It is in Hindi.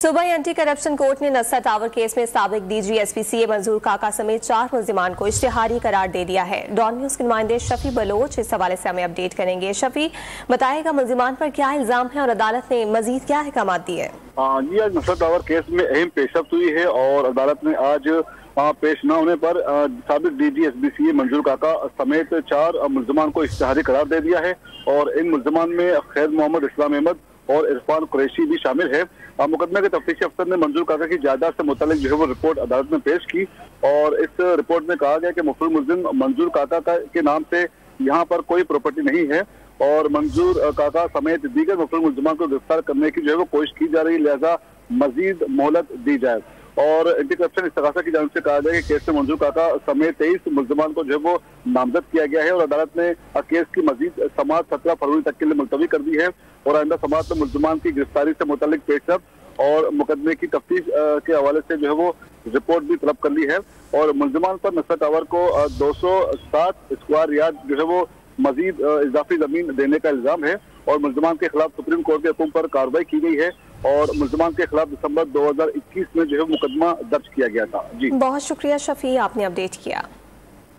सुबह एंटी करप्शन कोर्ट ने नस्सा टावर केस में साबिक डीजी एसपीसीए मंजूर काका समेत 4 मुल्जिमान को इश्तिहारी करार दे दिया है। डॉन न्यूज के नुमाइंदे शफी बलोच इस हवाले से हमें अपडेट करेंगे। शफी, बताएगा मुल्जिमान पर क्या इल्जाम है और अदालत ने मजीद क्या अहकाम दिए? जी, आज नस्सा टावर केस में अहम पेशरफ्त हुई है और अदालत ने आज पेश न होने पर साबिक डीजी एसपीसीए मंजूर काका समेत 4 मुल्जिमान को इश्तिहारी करार दे दिया है और इन मुल्जिमान में खैर मोहम्मद, इस्लाम अहमद और इरफान कुरैशी भी शामिल है। मुकदमे के तफ्तीशी अफसर ने मंजूर काका की जायदाद से मुतालिक जो है वो रिपोर्ट अदालत में पेश की और इस रिपोर्ट में कहा गया कि मुखबिर मुल्जिम मंजूर काका के नाम से यहाँ पर कोई प्रॉपर्टी नहीं है और मंजूर काका समेत दीगर मुखबिर मुल्जिमान को गिरफ्तार करने की जो है वो कोशिश की जा रही है, लिहाजा मजीद मोहलत दी जाए। और एंटी करप्शन इस्तगासा की जानिब से कहा गया कि केस में मंजूर काका समेत 23 मुल्जिमान को जो है वो नामजद किया गया है और अदालत ने केस की मजीद समाअत 17 फरवरी तक के लिए मुलतवी कर दी है और आइंदा समाअत में मुल्जिमान की गिरफ्तारी से मुतालिक पेशरफ्त और मुकदमे की तफ्तीश के हवाले से जो है वो रिपोर्ट भी तलब कर ली है और मुल्जिमान पर नस्सा टावर को 260 स्क्वायर यार्ड जो है वो मजीद इजाफी जमीन देने का इल्जाम है और मुल्जिमान के खिलाफ सुप्रीम कोर्ट के हुक्म पर कार्रवाई की गई है और मुल्जिमान के खिलाफ दिसंबर 2021 में जो है मुकदमा दर्ज किया गया था। जी, बहुत शुक्रिया शफी, आपने अपडेट किया।